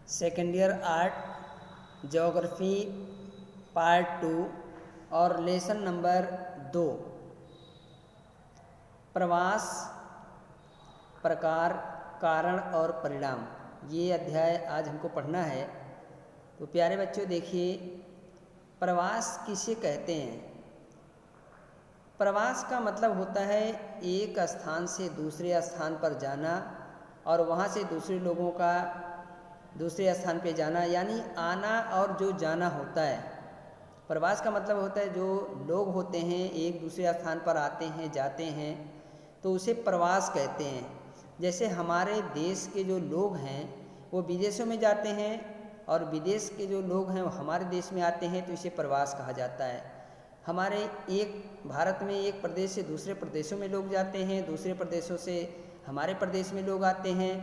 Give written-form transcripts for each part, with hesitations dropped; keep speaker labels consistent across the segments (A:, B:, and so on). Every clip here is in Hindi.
A: Second year art geography part 2 और लेसन नंबर 2 प्रवास प्रकार कारण और परिणाम, ये अध्याय आज हमको पढ़ना है। तो प्यारे बच्चों देखिए, प्रवास किसे कहते हैं। प्रवास का मतलब होता है एक स्थान से दूसरे स्थान पर जाना और वहाँ से दूसरे लोगों का दूसरे स्थान पे जाना, यानी आना और जो जाना होता है। प्रवास का मतलब होता है जो लोग होते हैं एक दूसरे स्थान पर आते हैं जाते हैं, तो उसे प्रवास कहते हैं। जैसे हमारे देश के जो लोग हैं वो विदेशों में जाते हैं और विदेश के जो लोग हैं वो हमारे देश में आते हैं, तो इसे प्रवास कहा जाता है। हमारे एक भारत में एक प्रदेश से दूसरे प्रदेशों में लोग जाते हैं, दूसरे प्रदेशों से हमारे प्रदेश में लोग आते हैं।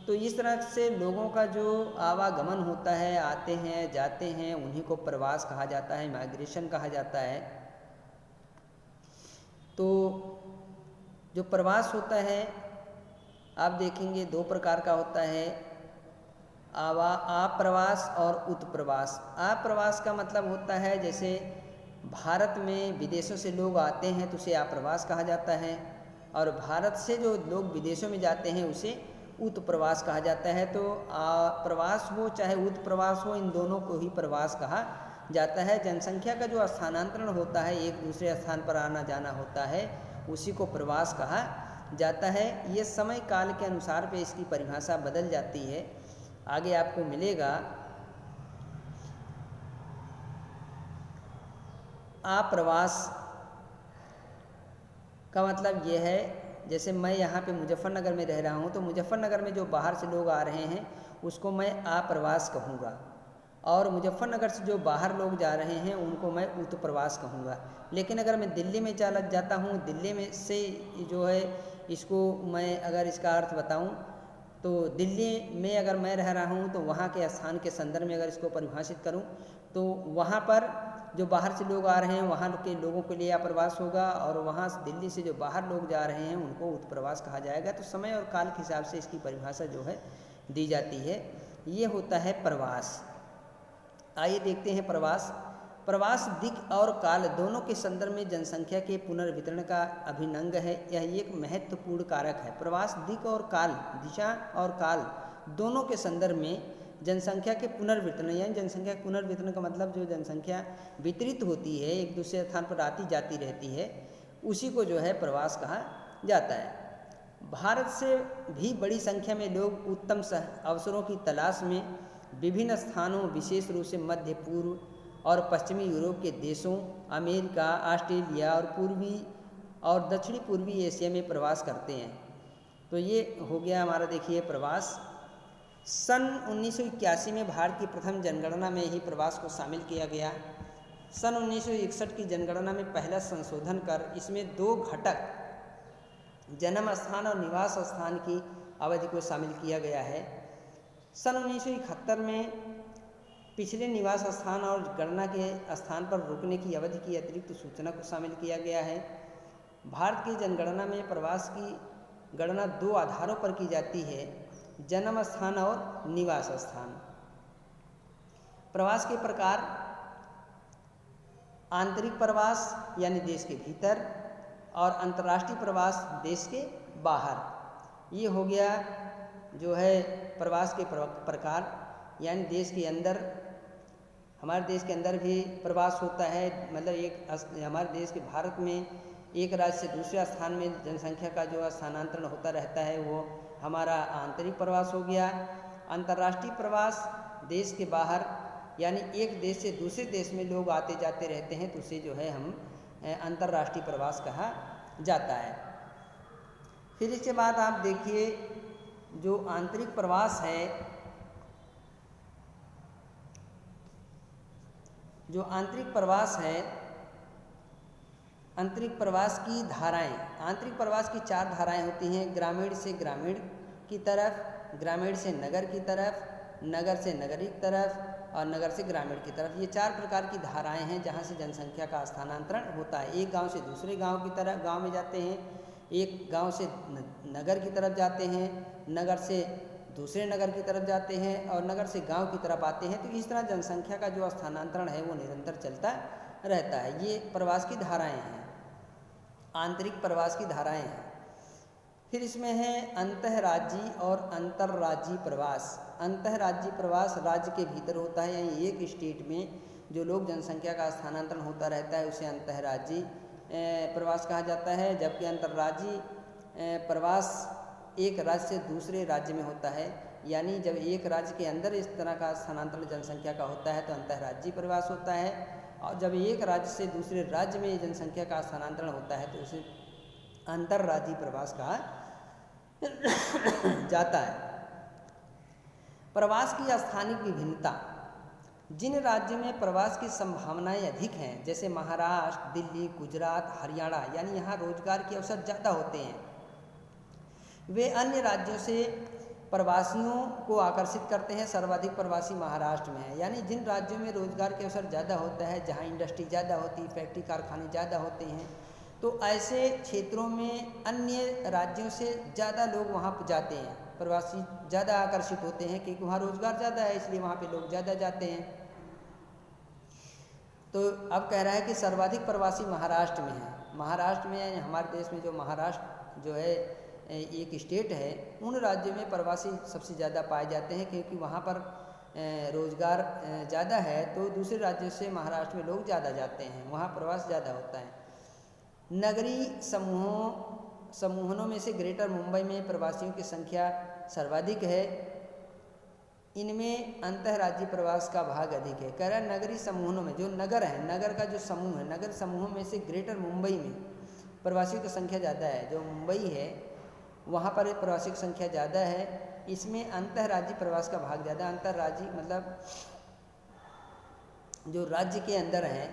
A: तो इस तरह से लोगों का जो आवागमन होता है, आते हैं जाते हैं, उन्हीं को प्रवास कहा जाता है, माइग्रेशन कहा जाता है। तो जो प्रवास होता है आप देखेंगे दो प्रकार का होता है, आप्रवास और उत्प्रवास। आप्रवास का मतलब होता है जैसे भारत में विदेशों से लोग आते हैं तो उसे आप्रवास कहा जाता है, और भारत से जो लोग विदेशों में जाते हैं उसे उत्प्रवास कहा जाता है। तो प्रवास हो चाहे उत्प्रवास हो, इन दोनों को ही प्रवास कहा जाता है। जनसंख्या का जो स्थानांतरण होता है, एक दूसरे स्थान पर आना जाना होता है, उसी को प्रवास कहा जाता है। ये समय काल के अनुसार पे इसकी परिभाषा बदल जाती है, आगे आपको मिलेगा। आप्रवास का मतलब ये है, जैसे मैं यहाँ पे मुजफ्फरनगर में रह रहा हूँ, तो मुजफ्फरनगर में जो बाहर से लोग आ रहे हैं उसको मैं आप्रवास कहूँगा, और मुजफ्फरनगर से जो बाहर लोग जा रहे हैं उनको मैं उत्प्रवास कहूँगा। लेकिन अगर मैं दिल्ली में चला जाता हूँ, दिल्ली में से जो है इसको मैं अगर इसका अर्थ बताऊँ तो दिल्ली में अगर मैं रह रहा हूँ तो वहाँ के स्थान के संदर्भ में अगर इसको परिभाषित करूँ तो वहाँ पर जो बाहर से लोग आ रहे हैं वहाँ के लोगों के लिए आप्रवास होगा, और वहाँ दिल्ली से जो बाहर लोग जा रहे हैं उनको उत्प्रवास कहा जाएगा। तो समय और काल के हिसाब से इसकी परिभाषा जो है दी जाती है। ये होता है प्रवास। आइए देखते हैं प्रवास। प्रवास दिक् और काल दोनों के संदर्भ में जनसंख्या के पुनर्वितरण का अभिन्न अंग है। यह एक महत्वपूर्ण कारक है। प्रवास दिक् और काल, दिशा और काल दोनों के संदर्भ में जनसंख्या के पुनर्वितरण, यानी जनसंख्या के पुनर्वितरण का मतलब जो जनसंख्या वितरित होती है एक दूसरे स्थान पर आती जाती रहती है, उसी को जो है प्रवास कहा जाता है। भारत से भी बड़ी संख्या में लोग उत्तम अवसरों की तलाश में विभिन्न स्थानों, विशेष रूप से मध्य पूर्व और पश्चिमी यूरोप के देशों, अमेरिका, ऑस्ट्रेलिया और पूर्वी और दक्षिणी पूर्वी एशिया में प्रवास करते हैं। तो ये हो गया हमारा देखिए प्रवास। सन 1981 में भारत की प्रथम जनगणना में ही प्रवास को शामिल किया गया। सन 1961 की जनगणना में पहला संशोधन कर इसमें दो घटक, जन्म स्थान और निवास स्थान की अवधि को शामिल किया गया है। सन 1971 में पिछले निवास स्थान और गणना के स्थान पर रुकने की अवधि की अतिरिक्त सूचना को शामिल किया गया है। भारत की जनगणना में प्रवास की गणना दो आधारों पर की जाती है, जन्म स्थान और निवास स्थान। प्रवास के प्रकार, आंतरिक प्रवास यानी देश के भीतर, और अंतर्राष्ट्रीय प्रवास देश के बाहर। ये हो गया जो है प्रवास के प्रकार, यानी देश के अंदर, हमारे देश के अंदर भी प्रवास होता है। मतलब एक हमारे देश के भारत में एक राज्य से दूसरे स्थान में जनसंख्या का जो स्थानांतरण होता रहता है वो हमारा आंतरिक प्रवास हो गया। अंतर्राष्ट्रीय प्रवास देश के बाहर, यानी एक देश से दूसरे देश में लोग आते जाते रहते हैं, तो उसे जो है हम अंतर्राष्ट्रीय प्रवास कहा जाता है। फिर इसके बाद आप देखिए जो आंतरिक प्रवास है, जो आंतरिक प्रवास है, आंतरिक प्रवास की धाराएं, आंतरिक प्रवास की 4 धाराएं होती हैं। ग्रामीण से ग्रामीण की तरफ, ग्रामीण से नगर की तरफ, नगर से नगरीय की तरफ और नगर से ग्रामीण की तरफ। ये 4 प्रकार की धाराएं हैं जहाँ से जनसंख्या का स्थानांतरण होता है। एक गांव से दूसरे गांव की तरफ गांव में जाते हैं, एक गांव से नगर की तरफ जाते हैं, नगर से दूसरे नगर की तरफ जाते हैं और नगर से गांव की तरफ आते हैं। तो इस तरह जनसंख्या का जो स्थानांतरण है वो निरंतर चलता रहता है। ये प्रवास की धाराएं हैं, आंतरिक प्रवास की धाराएं हैं। फिर इसमें है अंतर्राज्यीय और अंतर्राज्यीय प्रवास। अंतर्राज्यीय प्रवास राज्य के भीतर होता है, यानी एक स्टेट में जो लोग जनसंख्या का स्थानांतरण होता रहता है उसे अंतर्राज्यीय प्रवास कहा जाता है। जबकि अंतर्राज्यीय प्रवास एक राज्य से दूसरे राज्य में होता है, यानी जब एक राज्य के अंदर इस तरह का स्थानांतरण जनसंख्या का होता है तो अंतर्राज्यीय प्रवास होता है, और जब एक राज्य से दूसरे राज्य में जनसंख्या का स्थानांतरण होता है तो उसे अंतर्राज्यीय प्रवास कहा जाता है। प्रवास की स्थानिक विभिन्नता। जिन राज्यों में प्रवास की संभावनाएं अधिक हैं, जैसे महाराष्ट्र, दिल्ली, गुजरात, हरियाणा, यानी यहाँ रोजगार के अवसर ज़्यादा होते हैं, वे अन्य राज्यों से प्रवासियों को आकर्षित करते हैं। सर्वाधिक प्रवासी महाराष्ट्र में है, यानी जिन राज्यों में रोजगार के अवसर ज़्यादा होता है, जहाँ इंडस्ट्री ज़्यादा होती है, फैक्ट्री कारखाने ज़्यादा होते हैं, तो ऐसे क्षेत्रों में अन्य राज्यों से ज़्यादा लोग वहाँ पर जाते हैं, प्रवासी ज़्यादा आकर्षित होते हैं क्योंकि वहाँ रोजगार ज़्यादा है, इसलिए वहाँ पे लोग ज़्यादा जाते हैं। तो अब कह रहा है कि सर्वाधिक प्रवासी महाराष्ट्र में है। महाराष्ट्र में, यानी हमारे देश में जो महाराष्ट्र जो है एक स्टेट है, उन राज्यों में प्रवासी सबसे ज़्यादा पाए जाते हैं क्योंकि वहाँ पर रोजगार ज़्यादा है, तो दूसरे राज्यों से महाराष्ट्र में लोग ज़्यादा जाते हैं, वहाँ प्रवास ज़्यादा होता है। नगरीय समूहों में से ग्रेटर मुंबई में प्रवासियों की संख्या सर्वाधिक है। इनमें अंतर्राज्यीय प्रवास का भाग अधिक है। कह रहा है नगरीय समूहों में, जो नगर है, नगर का जो समूह है, नगर समूहों में से ग्रेटर मुंबई में प्रवासियों की संख्या ज़्यादा है। जो मुंबई है वहाँ पर प्रवासियों की संख्या ज़्यादा है, इसमें अंतर्राज्यीय प्रवास का भाग ज़्यादा। अंतर्राज्यीय मतलब जो राज्य के अंदर है,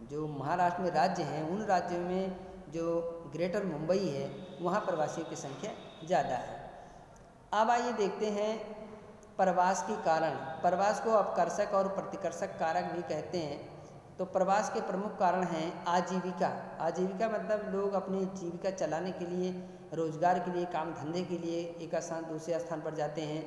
A: जो महाराष्ट्र में राज्य हैं, उन राज्यों में जो ग्रेटर मुंबई है वहाँ प्रवासियों की संख्या ज़्यादा है। अब आइए देखते हैं प्रवास के कारण। प्रवास को अपकर्षक और प्रतिकर्षक कारक भी कहते हैं। तो प्रवास के प्रमुख कारण हैं आजीविका। आजीविका मतलब लोग अपनी जीविका चलाने के लिए, रोजगार के लिए, काम धंधे के लिए एक स्थान दूसरे स्थान पर जाते हैं।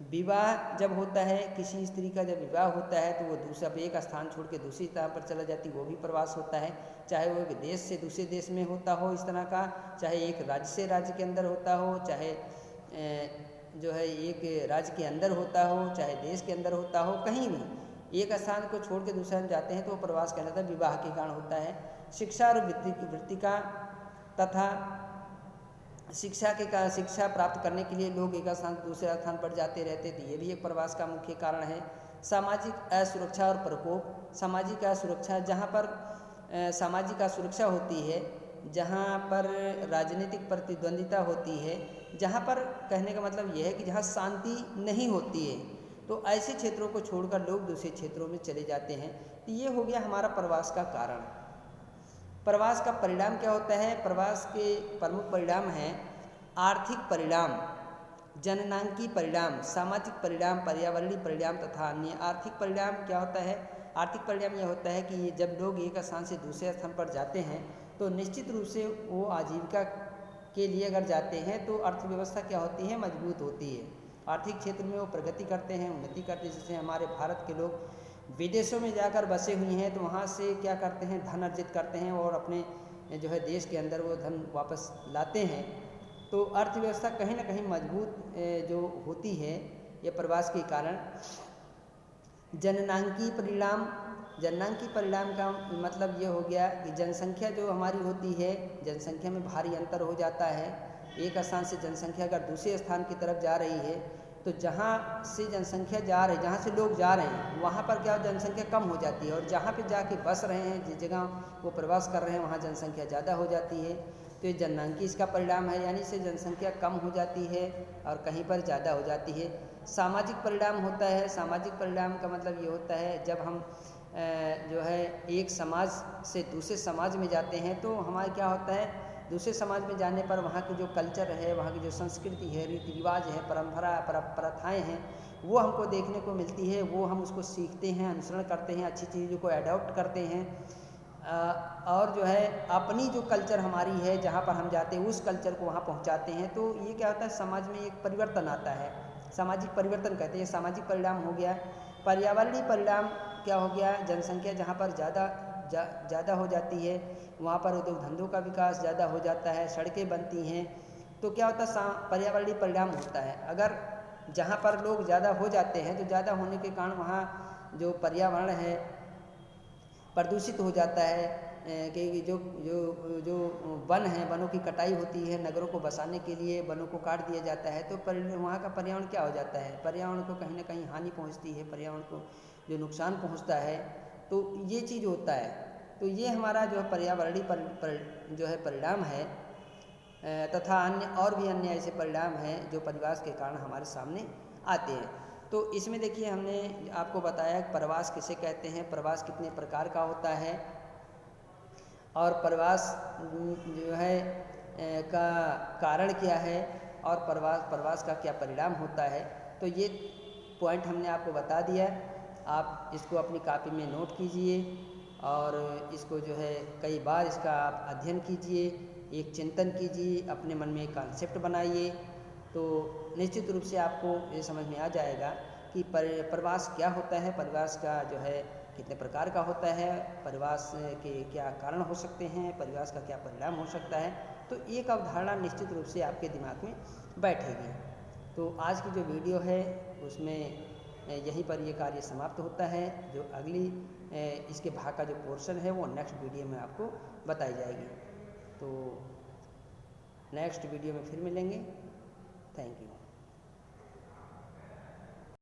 A: विवाह जब होता है, किसी स्त्री का जब विवाह होता है तो वो दूसरा एक स्थान छोड़ के दूसरी स्थान पर चला जाती है, वो भी प्रवास होता है। चाहे वो एक देश से दूसरे देश में होता हो इस तरह का, चाहे एक राज्य से राज्य के अंदर होता हो, चाहे जो है एक राज्य के अंदर होता हो, चाहे देश के अंदर होता हो, कहीं भी एक स्थान को छोड़ के दूसरे में जाते हैं तो वो प्रवास कहलाता है, विवाह के कारण होता है। शिक्षा और वृत्ति का तथा शिक्षा प्राप्त करने के लिए लोग एक स्थान से दूसरे स्थान पर जाते रहते थे, ये भी एक प्रवास का मुख्य कारण है। सामाजिक असुरक्षा और प्रकोप। सामाजिक असुरक्षा, जहाँ पर सामाजिक असुरक्षा होती है, जहाँ पर राजनीतिक प्रतिद्वंदिता होती है, जहाँ पर कहने का मतलब यह है कि जहाँ शांति नहीं होती है, तो ऐसे क्षेत्रों को छोड़कर लोग दूसरे क्षेत्रों में चले जाते हैं। तो ये हो गया हमारा प्रवास का कारण। प्रवास का परिणाम क्या होता है? प्रवास के प्रमुख परिणाम हैं आर्थिक परिणाम, जननांकीय परिणाम, सामाजिक परिणाम, पर्यावरणीय परिणाम तथा अन्य। आर्थिक परिणाम क्या होता है? आर्थिक परिणाम यह होता है कि जब लोग एक स्थान से दूसरे स्थान पर जाते हैं तो निश्चित रूप से वो आजीविका के लिए अगर जाते हैं तो अर्थव्यवस्था क्या होती है? मजबूत होती है। आर्थिक क्षेत्र में वो प्रगति करते हैं, उन्नति करते हैं। जैसे हमारे भारत के लोग विदेशों में जाकर बसे हुए हैं तो वहाँ से क्या करते हैं? धन अर्जित करते हैं और अपने जो है देश के अंदर वो धन वापस लाते हैं। तो अर्थव्यवस्था कहीं ना कहीं मजबूत जो होती है ये प्रवास के कारण। जननांकीय परिणाम, जननांकीय परिणाम का मतलब ये हो गया कि जनसंख्या जो हमारी होती है, जनसंख्या में भारी अंतर हो जाता है। एक स्थान से जनसंख्या अगर दूसरे स्थान की तरफ जा रही है तो जहाँ से जनसंख्या जा रही है, जहाँ से लोग जा रहे हैं वहाँ पर क्या जनसंख्या कम हो जाती है, और जहाँ पे जाके बस रहे हैं, जिस जगह वो प्रवास कर रहे हैं वहाँ जनसंख्या ज़्यादा हो जाती है। तो ये जननांकीय इसका परिणाम है, यानी से जनसंख्या कम हो जाती है और कहीं पर ज़्यादा हो जाती है। सामाजिक परिणाम होता है। सामाजिक परिणाम का मतलब ये होता है जब हम जो है एक समाज से दूसरे समाज में जाते हैं तो हमारे क्या होता है, दूसरे समाज में जाने पर वहाँ की जो कल्चर है, वहाँ की जो संस्कृति है, रीति रिवाज है, परंपरा प्रथाएँ हैं, वो हमको देखने को मिलती है। वो हम उसको सीखते हैं, अनुसरण करते हैं, अच्छी चीज़ों को अडॉप्ट करते हैं। और जो है अपनी जो कल्चर हमारी है, जहाँ पर हम जाते हैं उस कल्चर को वहाँ पहुँचाते हैं। तो ये क्या होता है, समाज में एक परिवर्तन आता है। सामाजिक परिवर्तन कहते हैं। ये सामाजिक परिणाम हो गया। पर्यावरणीय परिणाम क्या हो गया, जनसंख्या जहाँ पर ज़्यादा हो जाती है वहाँ पर उद्योग धंधों का विकास ज़्यादा हो जाता है, सड़कें बनती हैं, तो क्या होता है पर्यावरणीय परिणाम होता है। अगर जहाँ पर लोग ज़्यादा हो जाते हैं तो ज़्यादा होने के कारण वहाँ जो पर्यावरण है प्रदूषित हो जाता है, कि जो जो जो वन हैं, वनों की कटाई होती है, नगरों को बसाने के लिए वनों को काट दिया जाता है, तो वहाँ का पर्यावरण क्या हो जाता है, पर्यावरण को कहीं ना कहीं हानि पहुँचती है, पर्यावरण को जो नुकसान पहुँचता है, तो ये चीज़ होता है। तो ये हमारा जो है पर्यावरणीय जो है परिणाम है, तथा अन्य और भी अन्य ऐसे परिणाम हैं जो परिवास के कारण हमारे सामने आते हैं। तो इसमें देखिए हमने आपको बताया प्रवास किसे कहते हैं, प्रवास कितने प्रकार का होता है, और प्रवास जो है का कारण क्या है, और प्रवास का क्या परिणाम होता है। तो ये पॉइंट हमने आपको बता दिया। आप इसको अपनी कॉपी में नोट कीजिए और इसको जो है कई बार इसका आप अध्ययन कीजिए, एक चिंतन कीजिए, अपने मन में एक कॉन्सेप्ट बनाइए, तो निश्चित रूप से आपको ये समझ में आ जाएगा कि प्रवास क्या होता है, प्रवास का जो है कितने प्रकार का होता है, प्रवास के क्या कारण हो सकते हैं, प्रवास का क्या परिणाम हो सकता है। तो एक अवधारणा निश्चित रूप से आपके दिमाग में बैठेगी। तो आज की जो वीडियो है उसमें यहीं पर ये कार्य समाप्त होता है। जो अगली इसके भाग का जो पोर्शन है वो नेक्स्ट वीडियो में आपको बताई जाएगी। तो नेक्स्ट वीडियो में फिर मिलेंगे। Thank you.